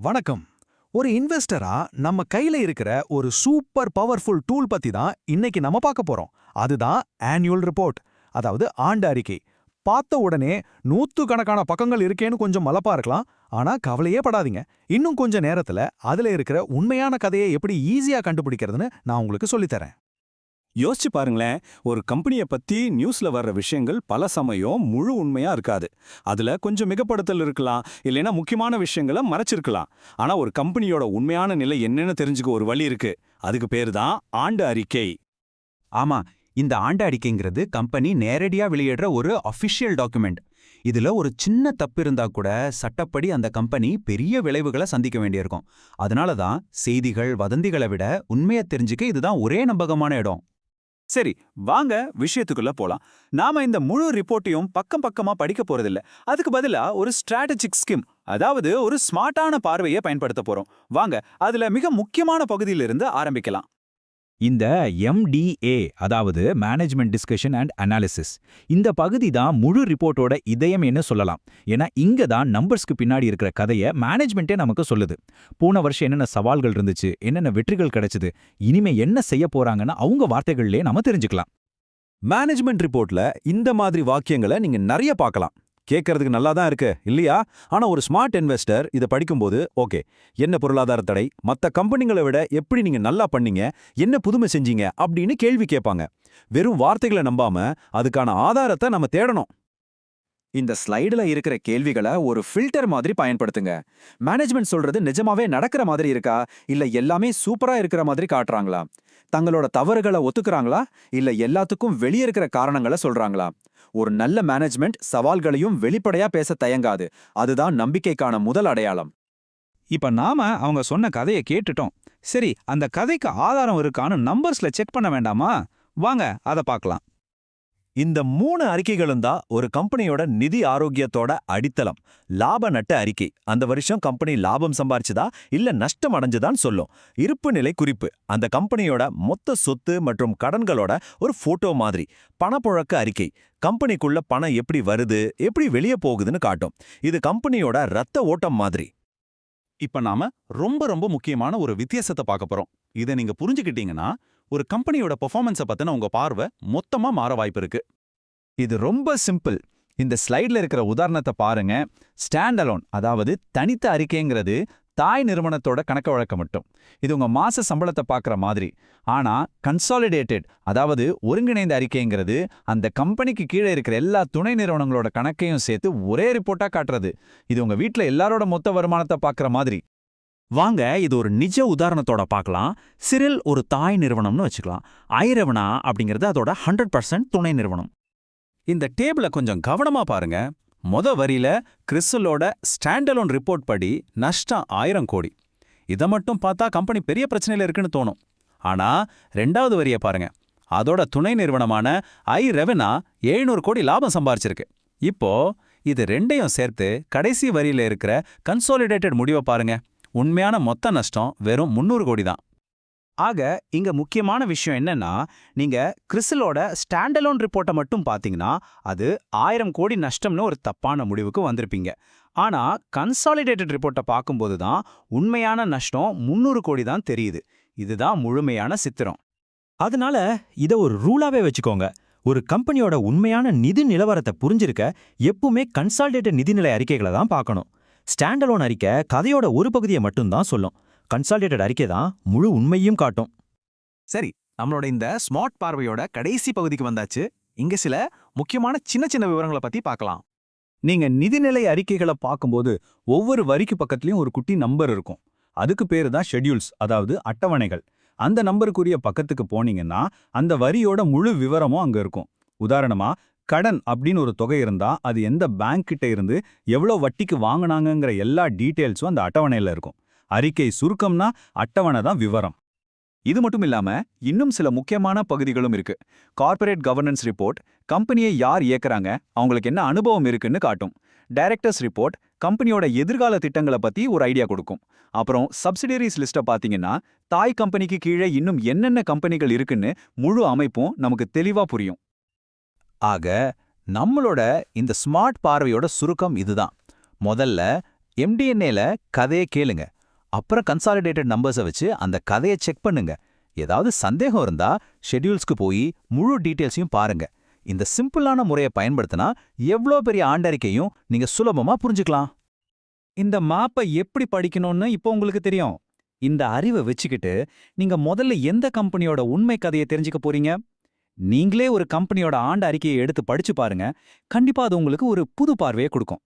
வணக்கம். ஒரு இன்வெஸ்டரா நம்ம கையில இருக்கிற ஒரு சூப்பர் பவர்ஃபுல் டூல் பத்தி தான் இன்னைக்கு நம்ம பார்க்க போறோம். அதுதான் ஆனுவல் ரிப்போர்ட், அதாவது ஆண்டு அறிக்கை. பார்த்த உடனே நூத்துக்கணக்கான பக்கங்கள் இருக்கேன்னு கொஞ்சம் மலப்பா இருக்கலாம். ஆனா கவலையே படாதீங்க. இன்னும் கொஞ்ச நேரத்துல அதுல இருக்கிற உண்மையான கதையை எப்படி ஈஸியா கண்டுபிடிக்கிறதுன்னு நான் உங்களுக்கு சொல்லித் தரேன். யோசிச்சு பாருங்களேன். ஒரு கம்பெனியை பத்தி நியூஸ்ல வர்ற விஷயங்கள் பல சமயம் முழு உண்மையா இருக்காது. அதுல கொஞ்சம் மிகப்படுத்தல் இருக்கலாம், இல்லைன்னா முக்கியமான விஷயங்களை மறைச்சிருக்கலாம். ஆனா ஒரு கம்பெனியோட உண்மையான நிலை என்னன்னு தெரிஞ்சுக்க ஒரு வழி இருக்கு. அதுக்கு பேரு தான் ஆண்டு அறிக்கை. ஆமா, இந்த ஆண்டு அறிக்கைங்கிறது கம்பெனி நேரடியா வெளியிடுற ஒரு அஃபிஷியல் டாக்குமெண்ட். இதுல ஒரு சின்ன தப்பு இருந்தா கூட சட்டப்படி அந்த கம்பெனி பெரிய விளைவுகளை சந்திக்க வேண்டியிருக்கும். அதனால தான் செய்திகள், வதந்திகளை விட உண்மையை தெரிஞ்சுக்க இதுதான் ஒரே நம்பகமான இடம். சரி, வாங்க விஷயத்துக்குள்ள போலாம். நாம இந்த முழு ரிப்போர்ட்டையும் பக்கம் பக்கமா படிக்க போறதில்ல. அதுக்கு பதிலா ஒரு ஸ்ட்ராட்டஜிக் ஸ்கிம், அதாவது ஒரு ஸ்மார்ட்டான பார்வையை பயன்படுத்த போறோம். வாங்க அதுல மிக முக்கியமான பகுதியிலிருந்து ஆரம்பிக்கலாம். இந்த MDA, அதாவது மேனேஜ்மெண்ட் டிஸ்கஷன் அண்ட் அனாலிசிஸ், இந்த பகுதி தான் முழு ரிப்போர்ட்டோட இதயம் என்ன சொல்லலாம். ஏன்னா இங்க தான் நம்பர்ஸ்க்கு பின்னாடி இருக்கிற கதையை மேனேஜ்மெண்ட்டே நமக்கு சொல்லுது. போன வருஷம் என்னென்ன சவால்கள் இருந்துச்சு, என்னென்ன வெற்றிகள் கிடைச்சது, இனிமே என்ன செய்ய போறாங்கன்னு அவங்க வார்த்தைகள்லயே நாம தெரிஞ்சுக்கலாம். மேனேஜ்மெண்ட் ரிப்போர்ட்ல இந்த மாதிரி வாக்கியங்களை நீங்க நிறைய பார்க்கலாம். கேட்கறதுக்கு நல்லா தான் இருக்கு இல்லையா? ஆனா ஒரு ஸ்மார்ட் இன்வெஸ்டர் இதை படிக்கும்போது, ஓகே, என்ன பொருளாதார தடை, மற்ற கம்பெனிகளை விட எப்படி நீங்க நல்லா பண்ணீங்க, என்ன புதுமை செஞ்சீங்க அப்படின்னு கேள்வி கேட்பாங்க. வெறும் வார்த்தைகளை நம்பாம அதுக்கான ஆதாரத்தை நம்ம தேடணும். இந்த ஸ்லைடுல இருக்கிற கேள்விகளை ஒரு ஃபில்டர் மாதிரி பயன்படுத்துங்க. மேனேஜ்மெண்ட் சொல்றது நிஜமாவே நடக்கிற மாதிரி இருக்கா, இல்ல எல்லாமே சூப்பரா இருக்கிற மாதிரி காட்டுறாங்களா? தங்களோட தவறுகளை ஒத்துக்கிறாங்களா, இல்ல எல்லாத்துக்கும் வெளியே இருக்கிற காரணங்களை சொல்றாங்களா? ஒரு நல்ல மேனேஜ்மெண்ட் சவால்களையும் வெளிப்படையா பேச தயங்காது. அதுதான் நம்பிக்கைக்கான முதல் அடையாளம். இப்ப நாம அவங்க சொன்ன கதையை கேட்டுட்டோம். சரி, அந்த கதைக்கு ஆதாரம் இருக்கான்னு நம்பர்ஸ்ல செக் பண்ண வேண்டாமா? வாங்க அதை பார்க்கலாம். இந்த 3 அறிக்கைகளும் தான் ஒரு கம்பெனியோட நிதி ஆரோக்கியத்தோட அடித்தளம். லாப நட்ட அறிக்கை அந்த வருஷம் கம்பெனி லாபம் சம்பாரிச்சதா இல்ல நஷ்டம் அடைஞ்சதான்னு சொல்லும். இருப்பு நிலை குறிப்பு அந்த கம்பெனியோட மொத்த சொத்து மற்றும் கடன்களோட ஒரு போட்டோ மாதிரி. பணப்புழக்க அறிக்கை கம்பெனிக்குள்ள பணம் எப்படி வருது, எப்படி வெளியே போகுதுன்னு காட்டும். இது கம்பெனியோட ரத்த ஓட்டம் மாதிரி. இப்ப நாம ரொம்ப ரொம்ப முக்கியமான ஒரு வித்தியாசத்தை பார்க்க போறோம். இதை நீங்க புரிஞ்சுக்கிட்டீங்கன்னா ஒரு கம்பெனியோட பெர்ஃபார்மன்ஸை பத்தின உங்க பார்வை மொத்தமா மாற வாய்ப்பு இருக்கு. இது ரொம்ப சிம்பிள். இந்த ஸ்லைட்ல இருக்கிற உதாரணத்தை பாருங்க. ஸ்டாண்ட் அலோன், அதாவது தனித்த அறிக்கைங்கிறது தாய் நிறுவனத்தோட கணக்க வழக்கம் மட்டும். இது உங்க மாச சம்பளத்தை பார்க்குற மாதிரி. ஆனா கன்சாலிடேட்டட், அதாவது ஒருங்கிணைந்த அறிக்கைங்கிறது அந்த கம்பெனிக்கு கீழே இருக்கிற எல்லா துணை நிறுவனங்களோட கணக்கையும் சேர்த்து ஒரே ரிப்போர்ட்டா காட்டுறது. இது உங்க வீட்டில் எல்லாரோட மொத்த வருமானத்தை பார்க்குற மாதிரி. வாங்க இது ஒரு நிஜ உதாரணத்தோட பார்க்கலாம். சிரில் ஒரு தாய் நிறுவனம்னு வச்சுக்கலாம். ஐரெவனா அப்படிங்கிறது அதோட 100% துணை நிறுவனம். இந்த டேபிள கொஞ்சம் கவனமா பாருங்க. வரியில கிறிஸ்டலோட ஸ்டாண்டலோன் ரிப்போர்ட் படி நஷ்டம் 1000 கோடி. இதை மட்டும் பார்த்தா கம்பெனி பெரிய பிரச்சனையில இருக்குன்னு தோணும். ஆனா 2வது வரியை பாருங்க. அதோட துணை நிறுவனமான ஐரெவனா 700 கோடி லாபம் சம்பாரிச்சிருக்கு. இப்போ இது ரெண்டையும் சேர்த்து கடைசி வரியில இருக்கிற கன்சாலிடேட்டட் முடிவை பாருங்க. உண்மையான மொத்த நஷ்டம் வெறும் 300 கோடி தான். ஆக இங்க முக்கியமான விஷயம் என்னன்னா, நீங்க கிறிஸ்டலோட ஸ்டாண்டலோன் ரிப்போர்ட்டை மட்டும் பார்த்தீங்கன்னா அது 1000 கோடி நஷ்டம்னு ஒரு தப்பான முடிவுக்கு வந்திருப்பீங்க. ஆனா கன்சாலிடேட்டட் ரிப்போர்ட்டை பார்க்கும்போது தான் உண்மையான நஷ்டம் 300 கோடி தான் தெரியுது. இதுதான் முழுமையான சித்திரம். அதனால இத ஒரு ரூலாவே வச்சுக்கோங்க. ஒரு கம்பெனியோட உண்மையான நிதி நிலவரத்தை புரிஞ்சிருக்க எப்பவுமே கன்சாலிடேட்டட் நிதிநிலை அறிக்கைகளை தான் பார்க்கணும். ஸ்டாண்டலோன் அறிக்கை கதையோட ஒரு பகுதியை மட்டும்தான் சொல்லும். கன்சாலிடேட்டட் அறிக்கை தான் முழு உண்மையும் காட்டும். சரி, நம்மளோட இந்த ஸ்மார்ட் பார்வையோட கடைசி பகுதிக்கு வந்தாச்சு. இங்க சில முக்கியமான சின்ன சின்ன விவரங்களை பத்தி பார்க்கலாம். நீங்க நிதிநிலை அறிக்கைகளை பார்க்கும்போது ஒவ்வொரு வரிக்கு பக்கத்துலயும் ஒரு குட்டி நம்பர் இருக்கும். அதுக்கு பேரு தான் ஷெட்யூல்ஸ், அதாவது அட்டவணைகள். அந்த நம்பருக்குரிய பக்கத்துக்கு போனீங்கன்னா அந்த வரியோட முழு விவரமும் அங்க இருக்கும். உதாரணமா, கடன் அப்படின்னு ஒரு தொகை இருந்தா அது எந்த பேங்க் கிட்ட இருந்து எவ்வளோ வட்டிக்கு வாங்கினாங்கிற எல்லா டீட்டெயில்ஸும் அந்த அட்டவணையில இருக்கும். அறிக்கை சுருக்கம்னா அட்டவணை தான் விவரம். இது மட்டும் இல்லாம இன்னும் சில முக்கியமான பகுதிகளும் இருக்கு. கார்ப்பரேட் கவர்னன்ஸ் ரிப்போர்ட் கம்பெனியை யார் இயக்குறாங்க, அவங்களுக்கு என்ன அனுபவம் இருக்குன்னு காட்டும். டைரக்டர்ஸ் ரிப்போர்ட் கம்பெனியோட எதிர்கால திட்டங்களை பத்தி ஒரு ஐடியா கொடுக்கும். அப்புறம் சப்சிடரிஸ் லிஸ்ட்டை பார்த்தீங்கன்னா தாய் கம்பெனிக்கு கீழே இன்னும் என்னென்ன கம்பெனிகள் இருக்குன்னு முழு அமைப்பும் நமக்கு தெளிவா புரியும். ஆக நம்மளோட இந்த ஸ்மார்ட் பார்வையோட சுருக்கம் இதுதான். முதல்ல MD&Aல கதையை கேளுங்க. அப்புறம் கன்சாலிடேட்டட் நம்பர்ஸை வச்சு அந்த கதையை செக் பண்ணுங்க. ஏதாவது சந்தேகம் இருந்தா ஷெட்யூல்ஸ்க்கு போய் முழு டீட்டெயில்ஸையும் பாருங்க. இந்த சிம்பிளான முறையை பயன்படுத்தினா எவ்வளோ பெரிய ஆண்டறிக்கையும் நீங்க சுலபமா புரிஞ்சுக்கலாம். இந்த மாப்பை எப்படி படிக்கணும்னு இப்போ உங்களுக்கு தெரியும். இந்த அறிவை வச்சுக்கிட்டு நீங்க முதல்ல எந்த கம்பெனியோட உண்மை கதையை தெரிஞ்சுக்க போறீங்க? நீங்களே ஒரு கம்பெனியோட ஆண்டு அறிக்கையை எடுத்து படிச்சு பாருங்க. கண்டிப்பா அது உங்களுக்கு ஒரு புது பார்வையை கொடுக்கும்.